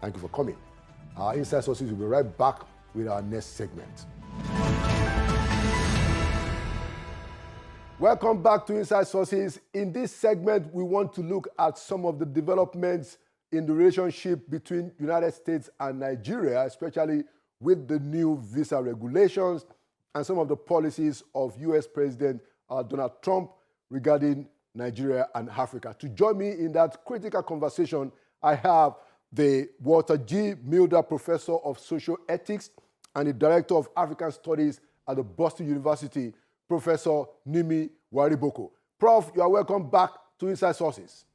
Thank you for coming. Our Inside Sources will be right back with our next segment. Welcome back to Inside Sources. In this segment, we want to look at some of the developments in the relationship between United States and Nigeria, especially with the new visa regulations and some of the policies of U.S. President Donald Trump regarding Nigeria and Africa. To join me in that critical conversation, I have the Walter G. Milder Professor of Social Ethics and the Director of African Studies at the Boston University, Professor Nimi Wariboko. Prof, you are welcome back to Inside Sources.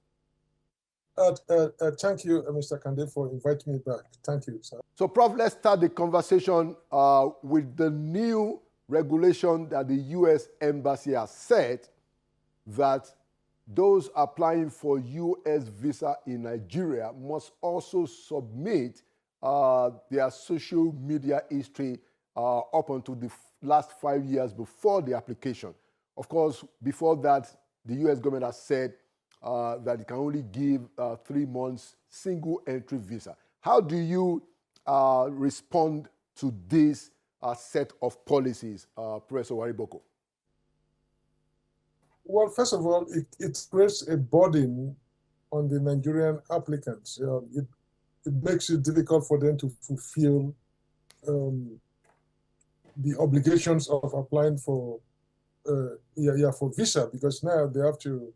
Thank you, Mr. Kande, for inviting me back. Thank you, sir. So, Prof, let's start the conversation with the new regulation that the U.S. Embassy has said that those applying for U.S. visa in Nigeria must also submit their social media history up until the last 5 years before the application. Of course, before that, the U.S. government has said that it can only give 3 months single entry visa. How do you respond to this set of policies, Professor Wariboko? Well, first of all, it creates a burden on the Nigerian applicants. It makes it difficult for them to fulfill the obligations of applying for visa, because now they have to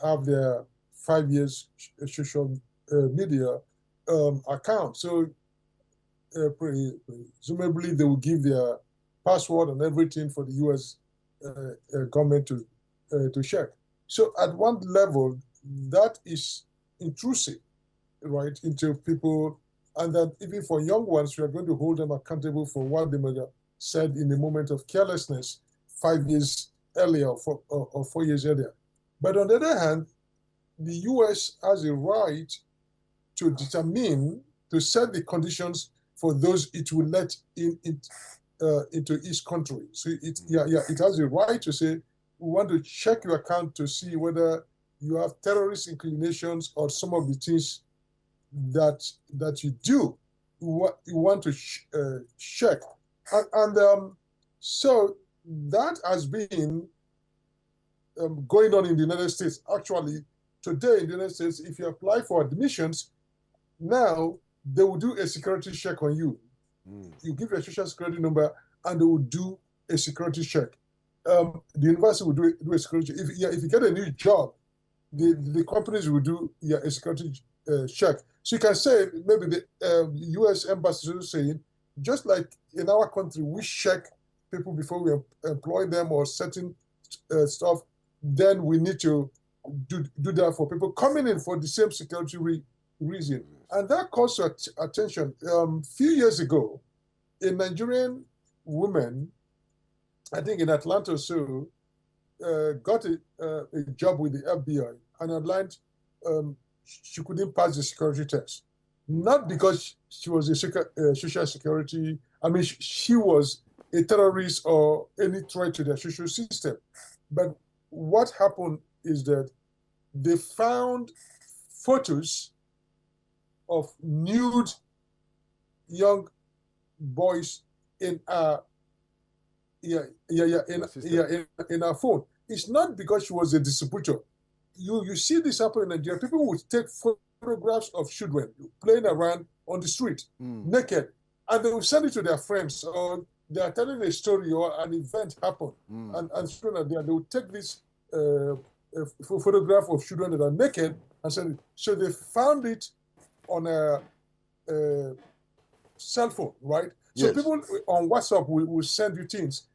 have their 5 years social media account. So presumably they will give their password and everything for the U.S. Government to check. So at one level, that is intrusive, right, into people, and that even for young ones, we are going to hold them accountable for what they might have said in a moment of carelessness 5 years earlier or 4 years earlier. But on the other hand, the U.S. has a right to determine, to set the conditions for those it will let into its country. So it has a right to say, we want to check your account to see whether you have terrorist inclinations or some of the things that you do. You want to check. So that has been going on in the United States. Actually, today in the United States, if you apply for admissions, now they will do a security check on you. You give your social security number and they will do a security check. The university will do a security check. If you get a new job, the companies will do a security check. So you can say, maybe the U.S. Embassy is saying, just like in our country, we check people before we employ them or certain stuff, then we need to do that for people coming in for the same security reason. And that calls attention. Few years ago, a Nigerian woman, I think in Atlanta or so, got a job with the FBI and outlined she couldn't pass the security test. Not because she was a social security, I mean, she was a terrorist or any threat to their social system. But what happened is that they found photos of nude young boys in our phone. It's not because she was a distributor. You see this happen in Nigeria. People would take photographs of children playing around on the street naked, and they will send it to their friends, or they are telling a story or an event happened, and children are there. They will take this photograph of children that are naked and send it. So they found it on a cell phone, right? So yes. People on WhatsApp will send you things,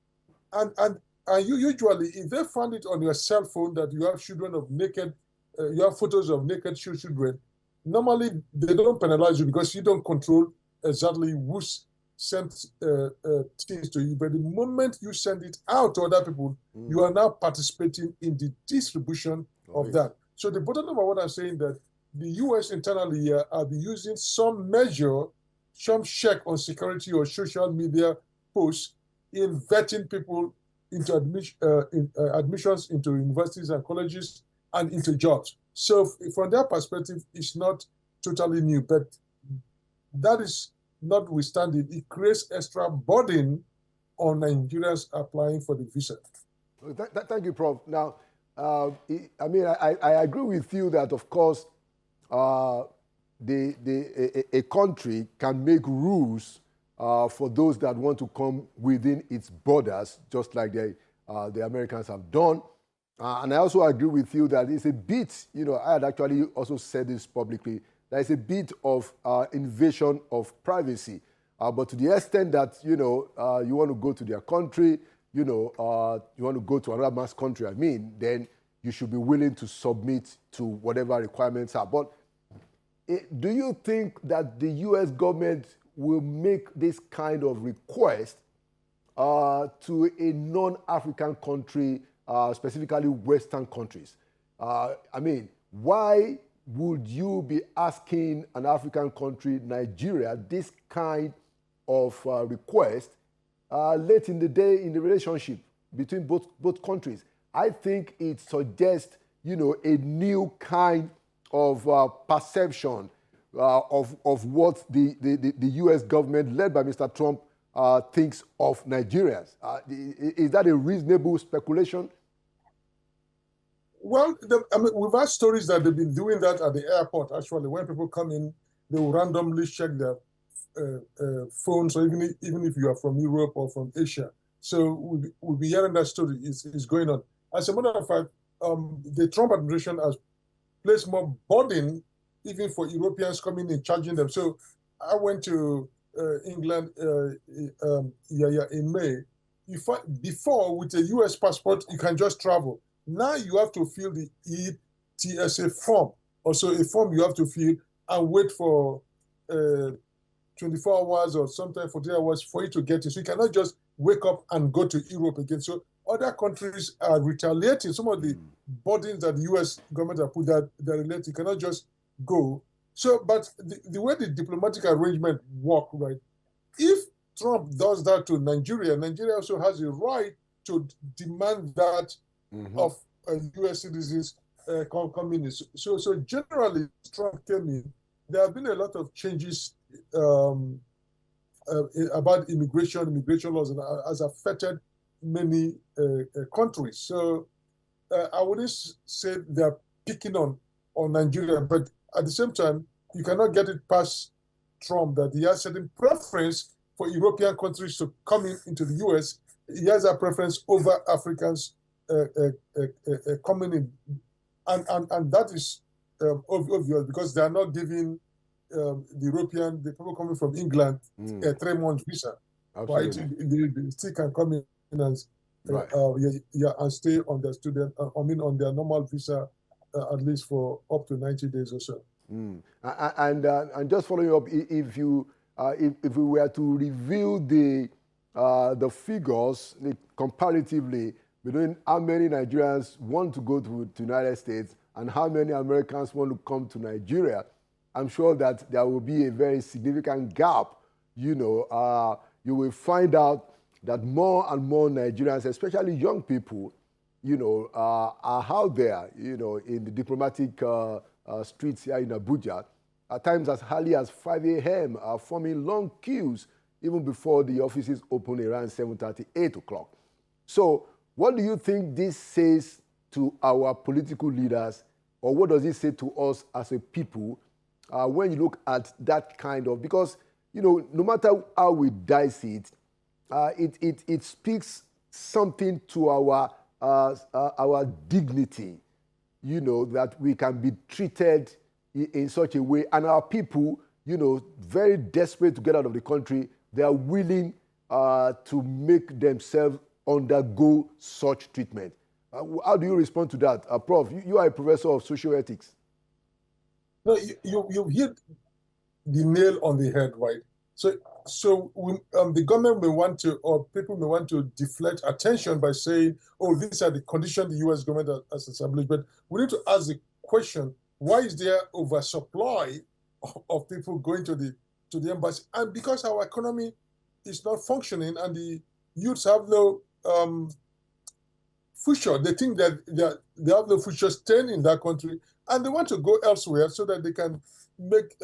and you usually, if they find it on your cell phone that you have children of naked, you have photos of naked children, normally they don't penalize you because you don't control exactly who sent things to you. But the moment you send it out to other people, you are now participating in the distribution of that. So the bottom line of what I'm saying that the U.S. internally here are using some measure, some check on security or social media posts in vetting people into admissions into universities and colleges and into jobs. So from their perspective, it's not totally new, but that is notwithstanding, it creates extra burden on Nigerians applying for the visa. Thank you, Prof. Now, I mean, I agree with you that, of course, a country can make rules for those that want to come within its borders, just like the Americans have done. And I also agree with you that it's a bit, I had actually also said this publicly, that it's a bit of invasion of privacy. But to the extent that, you want to go to their country, you want to go to another man's country, then you should be willing to submit to whatever requirements are. But do you think that the U.S. government will make this kind of request to a non-African country, specifically Western countries? Why would you be asking an African country, Nigeria, this kind of request late in the day in the relationship between both countries? I think it suggests, a new kind of perception of what the U.S. government, led by Mr. Trump, thinks of Nigerians. Is that a reasonable speculation? Well, we've had stories that they've been doing that at the airport, actually. When people come in, they will randomly check their phones, or even if you are from Europe or from Asia. So we'll be hearing that story is going on. As a matter of fact, the Trump administration has placed more burden even for Europeans coming and charging them. So I went to England in May. Before, with a U.S. passport, you can just travel. Now you have to fill the ETSA form. Also a form you have to fill and wait for 24 hours or sometimes 48 hours for you to get it. So you cannot just wake up and go to Europe again. So other countries are retaliating. Some of the burdens that the U.S. government have put that relate, you cannot just go. So, but the way the diplomatic arrangement work, right? If Trump does that to Nigeria, Nigeria also has a right to demand that of U.S. citizens coming in. So generally, Trump came in. There have been a lot of changes about immigration laws, and has affected many countries. So I wouldn't say they're picking on Nigeria, but at the same time, you cannot get it past Trump that he has certain preference for European countries to come into the U.S. He has a preference over Africans coming in, and that is obvious because they are not giving the people coming from England a 3-month visa. Absolutely. Right? They still can come in and and stay on their on their normal visa at least for up to 90 days or so. And just following up, if we were to review the figures comparatively between how many Nigerians want to go to the United States and how many Americans want to come to Nigeria, I'm sure that there will be a very significant gap. You will find out that more and more Nigerians, especially young people, are out there, in the diplomatic streets here in Abuja, at times as early as 5 a.m., forming long queues even before the offices open around 7:30, 8 o'clock. So what do you think this says to our political leaders, or what does it say to us as a people when you look at that kind of, because, no matter how we dice it, it speaks something to our dignity, that we can be treated in such a way, and our people, very desperate to get out of the country, they are willing to make themselves undergo such treatment. How do you respond to that? Prof, you are a professor of social ethics. No, you hit the nail on the head, right? So the government may want to, or people may want to deflect attention by saying, oh, these are the conditions the U.S. government has established. But we need to ask the question, why is there oversupply of people going to the embassy? And because our economy is not functioning and the youths have no future, they think that they have no future staying in that country, and they want to go elsewhere so that they can make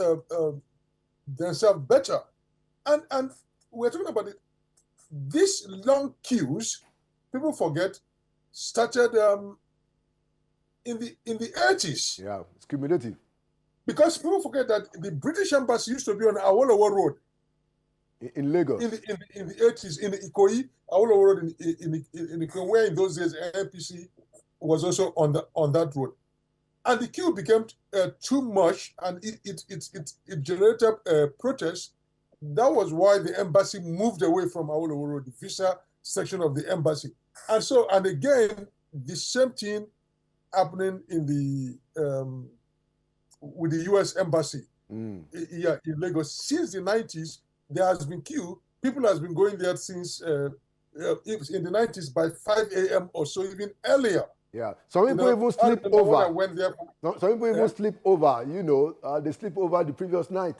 themselves better. And we're talking about it. These long queues, people forget, started in the 80s. Yeah, it's cumulative. Because people forget that the British embassy used to be on Awolowo Road. In Lagos. In the 80s, in the Ikoyi, Awolowo Road in Ikoyi, where in those days NPC was also on that road. And the queue became too much, and it generated protest. That was why the embassy moved away from Awolowo Road, the visa section of the embassy. And again, the same thing happening in the with the U.S. embassy in Lagos. Since the 90s, there has been queue. People has been going there since in the 90s by 5 a.m. or so, even earlier. Yeah, some people even sleep over. Some people even sleep over. They sleep over the previous night.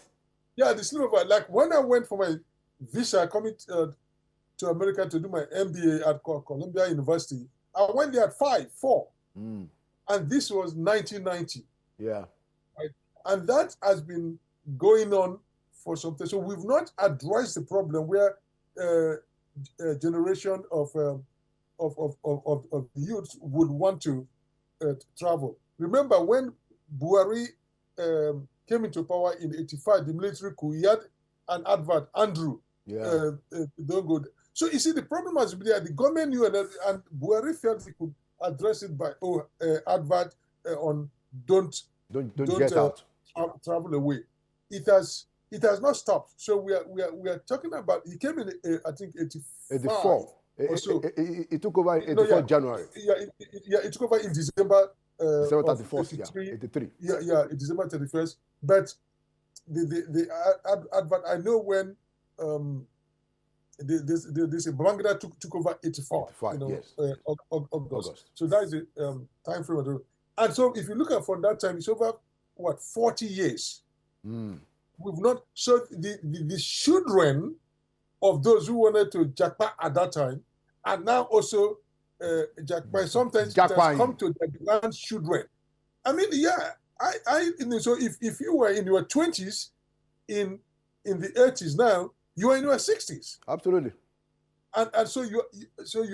Yeah, they sleep over. Like when I went for my visa coming to America to do my MBA at Columbia University, I went there at 4, and this was 1990. Yeah. Right? And that has been going on for some time. So we've not addressed the problem where a generation of the youth would want to travel. Remember when Buhari came into power in 85, the military coup, he had an advert, Andrew, don't go. So you see, the problem has been there. The government knew, and Buhari felt he could address it by advert on don't get out, travel away. It has not stopped. So we are talking about. He came in I think 84. It took over in 84 January. It took over in December. December 31st, 83. December 31st. But the advert, I know when this Bangladesh took over 84. Yes. August. So that is the time frame. And so if you look at from that time, it's over 40 years. We've not. So the children of those who wanted to jackpot at that time are now also jackpot. Sometimes it has come to their grandchildren. I mean, so if you were in your 20s in the 80s now, you are in your 60s. Absolutely. And so you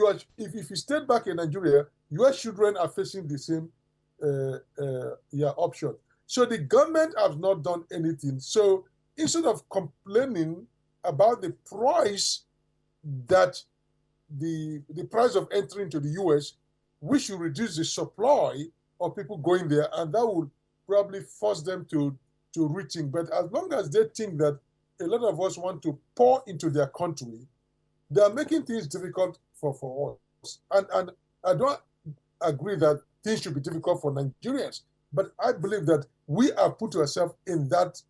are, if you stayed back in Nigeria, your children are facing the same option. So the government has not done anything. So instead of complaining about the price that the price of entering to the US, we should reduce the supply of people going there, and that would probably force them to rethink. But as long as they think that a lot of us want to pour into their country, they are making things difficult for us. And I don't agree that things should be difficult for Nigerians, but I believe that we have put ourselves in that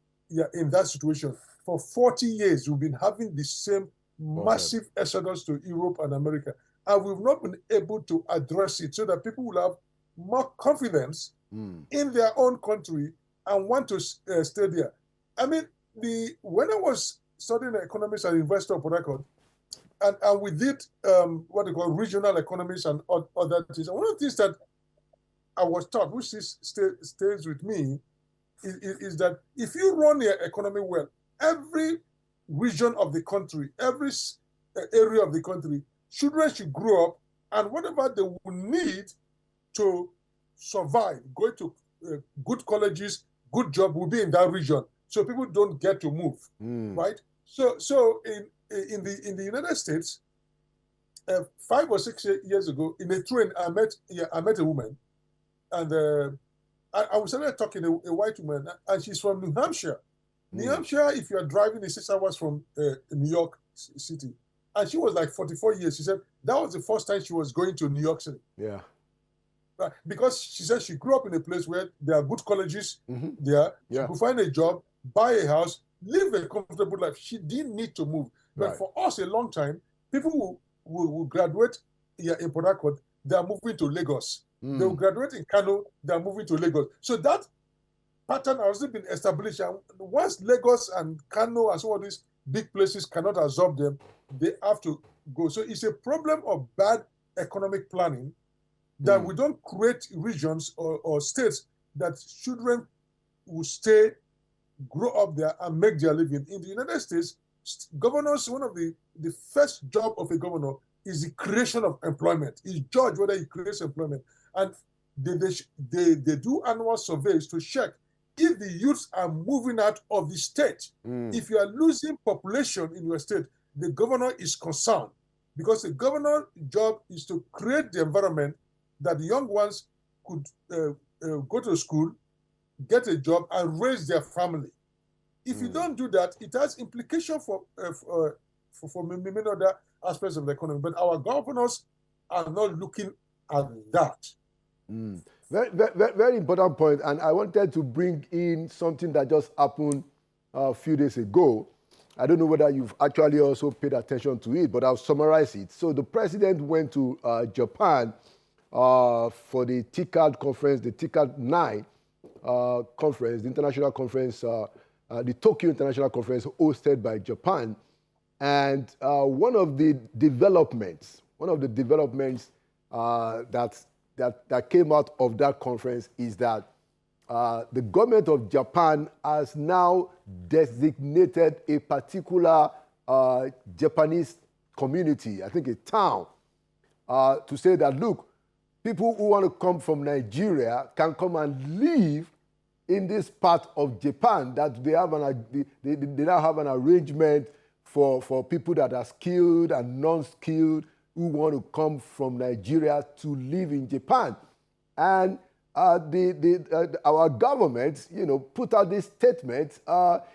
situation. For 40 years, we've been having the same massive exodus to Europe and America, and we've not been able to address it so that people will have more confidence in their own country and want to stay there. I mean, when I was studying economics at University of Port Harcourt, and we did what they call regional economics and other things. And one of the things that I was taught, which stays with me, is that if you run your economy well, every region of the country, every area of the country, children should grow up, and whatever they will need to survive, go to good colleges, good job, will be in that region, so people don't get to move, right? So in the United States, 5 or 6 years ago, in a train, I met a woman, and I was talking to a white woman, and she's from New Hampshire. New Hampshire, if you are driving, is 6 hours from New York City. And she was like 44 years. She said that was the first time she was going to New York City. Yeah. Right? Because she said she grew up in a place where there are good colleges there. She could find a job, buy a house, live a comfortable life. She didn't need to move. But for us, a long time, people will graduate here in Port Harcourt, they are moving to Lagos. They will graduate in Kano, they are moving to Lagos. So that pattern has been established. And once Lagos and Kano and some of these big places cannot absorb them, they have to go. So it's a problem of bad economic planning that we don't create regions or states that children will stay grow up there and make their living. In the United States, governors, one of the first job of a governor is the creation of employment. He judge whether he creates employment. And they do annual surveys to check if the youths are moving out of the state. If you are losing population in your state, the governor is concerned, because the governor's job is to create the environment that the young ones could go to school, get a job, and raise their family. If you don't do that, it has implications for many other aspects of the economy. But our governors are not looking at that. Very, very, very important point. And I wanted to bring in something that just happened a few days ago. I don't know whether you've actually also paid attention to it, but I'll summarize it. So the president went to Japan for the TICAD conference, the TICAD 9 conference, the international conference, the Tokyo International Conference hosted by Japan. And one of the developments that came out of that conference is that the government of Japan has now designated a particular Japanese community, I think a town, to say that, look, people who want to come from Nigeria can come and live in this part of Japan, that they now have an arrangement for people that are skilled and non-skilled who want to come from Nigeria to live in Japan. And our government, put out this statement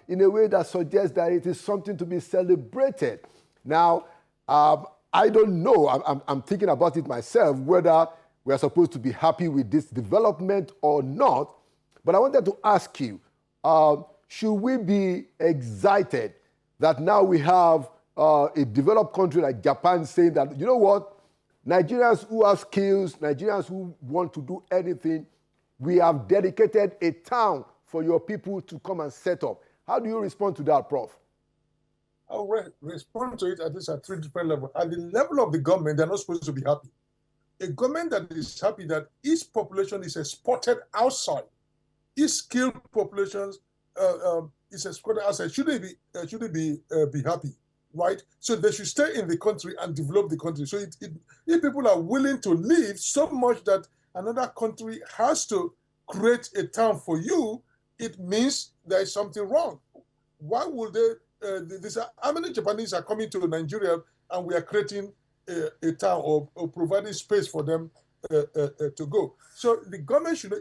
in a way that suggests that it is something to be celebrated. Now, I don't know, I'm thinking about it myself, whether we are supposed to be happy with this development or not. But I wanted to ask you, should we be excited that now we have a developed country like Japan saying that, you know what, Nigerians who have skills, Nigerians who want to do anything, we have dedicated a town for your people to come and set up. How do you respond to that, Prof? I'll respond to it at least at three different levels. At the level of the government, they're not supposed to be happy. A government that is happy that its population is exported outside, its skilled populations is exported outside, shouldn't be happy, right? So they should stay in the country and develop the country. So if people are willing to leave so much that another country has to create a town for you, it means there is something wrong. Why would they? How many Japanese are coming to Nigeria and we are creating a town or providing space for them to go? So the government should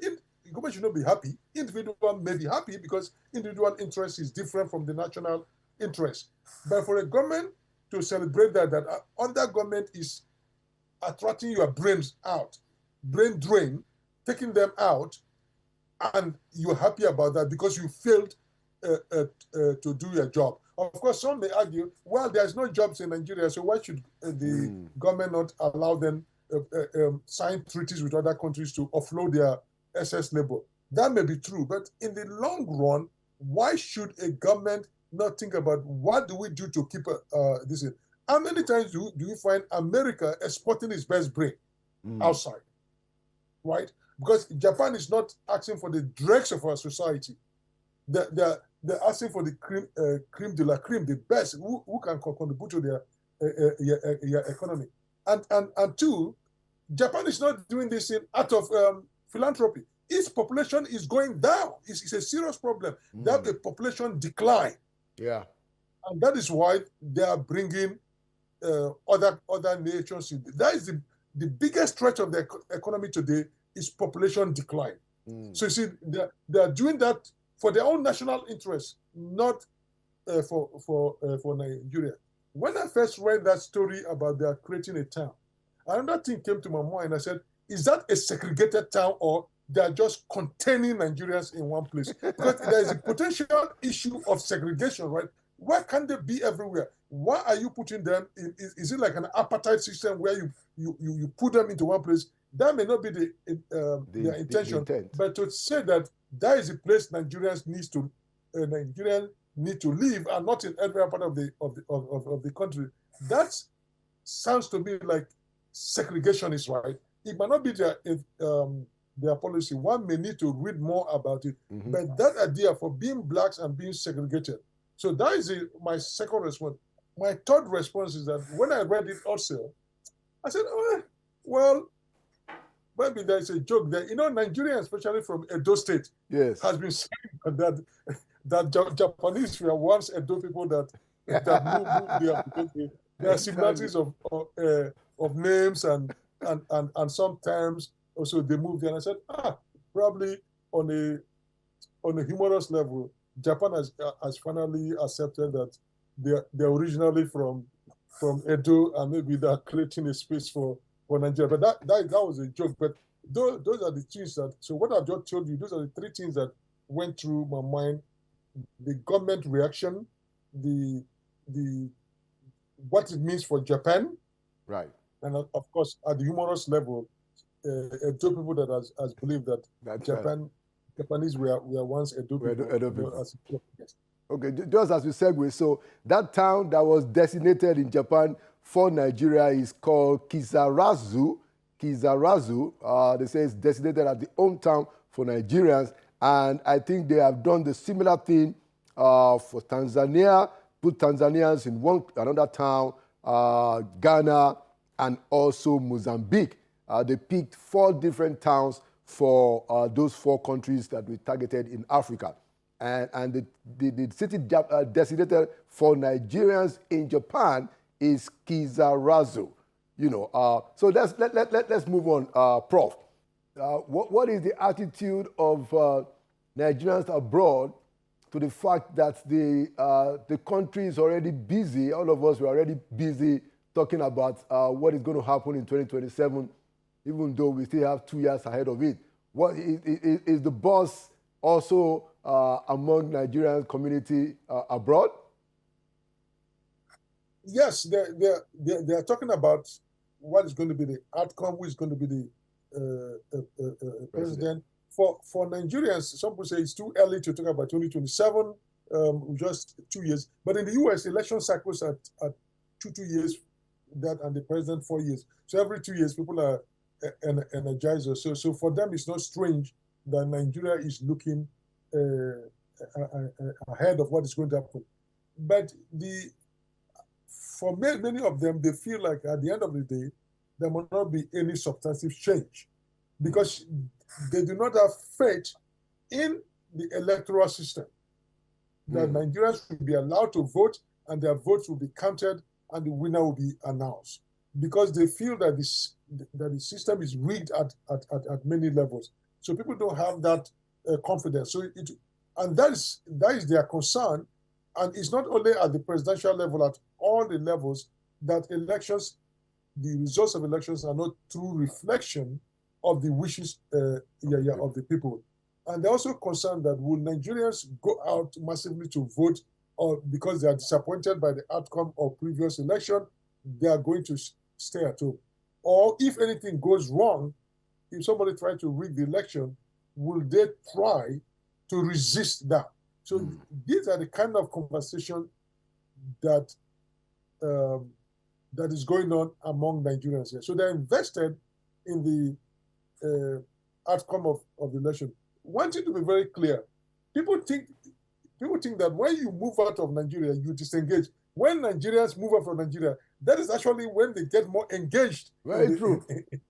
not be happy. Individual may be happy because individual interest is different from the national interest. But for a government to celebrate that other government is attracting your brains out, brain drain, taking them out, and you're happy about that because you failed to do your job. Of course, some may argue, well, there's no jobs in Nigeria, so why should the government not allow them sign treaties with other countries to offload their excess labor? That may be true, but in the long run, why should a government not think about what do we do to keep this in? How many times do you find America exporting its best brain outside, right? Because Japan is not asking for the dregs of our society. They're asking for the creme de la creme, the best, who can contribute to their economy. And two, Japan is not doing this out of philanthropy. Its population is going down. It's a serious problem. They have a population decline. Yeah. And that is why they are bringing other nations in. That is the biggest threat of the economy today is population decline. So you see, they are doing that for their own national interest, not for Nigeria. When I first read that story about they are creating a town, another thing came to my mind. I said, is that a segregated town or they are just containing Nigerians in one place? Because there is a potential issue of segregation, right? Why can't they be everywhere? Why are you putting them in? Is it like an apartheid system where you put them into one place? That may not be their intention, but to say that that is a place Nigerians need to live and not in every part of the country, that sounds to me like segregation is right. It might not be their their policy, one may need to read more about it. Mm-hmm. But that idea for being blacks and being segregated. So that is my second response. My third response is that when I read it also, I said, oh, well, maybe there's a joke there. You know, Nigeria, especially from Edo State, yes, has been saying that Japanese were once Edo people that moved there because there are similarities of names and some terms. Also, they moved there. And I said, probably on a humorous level, Japan has finally accepted that they're originally from Edo, and maybe they're creating a space for Nigeria. But that was a joke. But those are the things that. So what I've just told you, those are the three things that went through my mind: the government reaction, the what it means for Japan, right, and of course at the humorous level, Edo people that has believed that Japanese were once Edo people. Yes. Okay, just as we segue, so that town that was designated in Japan for Nigeria is called Kisarazu. Kisarazu, they say it's designated as the hometown for Nigerians, and I think they have done the similar thing for Tanzania, put Tanzanians in another town, Ghana, and also Mozambique. They picked 4 different towns for those 4 countries that we targeted in Africa. And the city designated for Nigerians in Japan is Kisarazu. You know, so let's move on, Prof. What is the attitude of Nigerians abroad to the fact that the country is already busy? All of us were already busy talking about what is going to happen in 2027, even though we still have 2 years ahead of it. What is the buzz also among Nigerian community abroad? Yes, they are talking about what is going to be the outcome, who is going to be the president. For Nigerians, some people say it's too early to talk about 2027, just 2 years. But in the US, election cycles are 2 years, that and the president 4 years. So every 2 years, people are energized. So for them, it's not strange that Nigeria is looking ahead of what is going to happen. But for many of them, they feel like at the end of the day, there will not be any substantive change because they do not have faith in the electoral system. That Nigerians will be allowed to vote and their votes will be counted and the winner will be announced because they feel that the system is rigged at many levels. So people don't have that confidence. And that is their concern. And it's not only at the presidential level, at all the levels, that elections, the results of elections are not true reflection of the wishes of the people. And they're also concerned that will Nigerians go out massively to vote, or because they are disappointed by the outcome of previous election, they are going to stay at home. Or if anything goes wrong, if somebody tries to rig the election, will they try to resist that? So these are the kind of conversation that that is going on among Nigerians here. So they're invested in the outcome of the election. One thing to be very clear: people think that when you move out of Nigeria, you disengage. When Nigerians move out from Nigeria, that is actually when they get more engaged. Very true.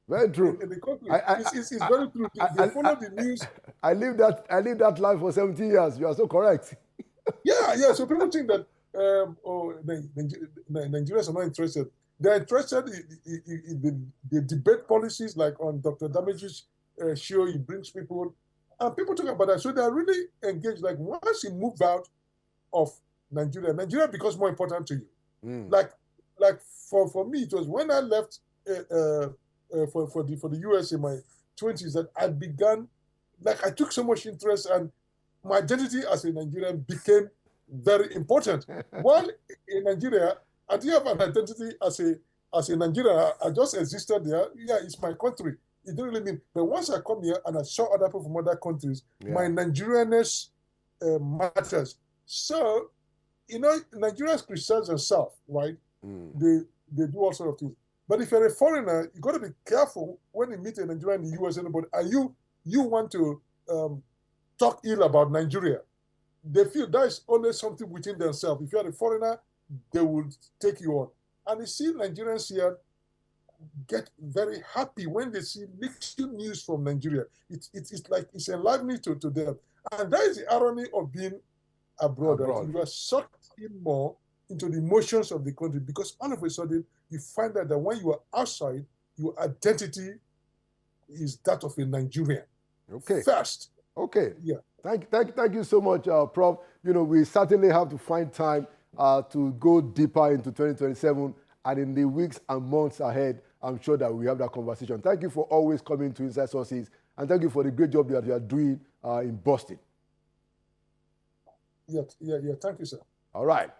Very true. In the country. It's very true. They follow the news. I lived that life for 17 years. You are so correct. Yeah. So people think that Nigerians are not interested. They're interested in the debate policies, like on Dr. Damage's show. He brings people, and people talk about that. So they're really engaged. Like once you move out of Nigeria becomes more important to you. Like for me, it was when I left for the US in my 20s that I began, like I took so much interest and my identity as a Nigerian became very important. While in Nigeria, I didn't have an identity as a Nigerian. I just existed there. Yeah, it's my country. It didn't really mean. But once I come here and I saw other people from other countries, my Nigerianness matters. So, Nigerians criticize themselves, right? They do all sorts of things. But if you're a foreigner, you got to be careful when you meet a Nigerian in the US. Anybody, are you you want to talk ill about Nigeria, they feel there is always something within themselves. If you are a foreigner, they will take you on. And you see Nigerians here get very happy when they see little news from Nigeria. It's like it's enlivening to them. And that is the irony of being abroad. Right? You are sucked in more into the emotions of the country, because all of a sudden you find out that when you are outside, your identity is that of a Nigerian. Okay. First. Okay. Yeah. Thank you so much, Prof. You know, we certainly have to find time to go deeper into 2027, and in the weeks and months ahead, I'm sure that we have that conversation. Thank you for always coming to Inside Sources, and thank you for the great job that you are doing in Boston. Yeah. Thank you, sir. All right.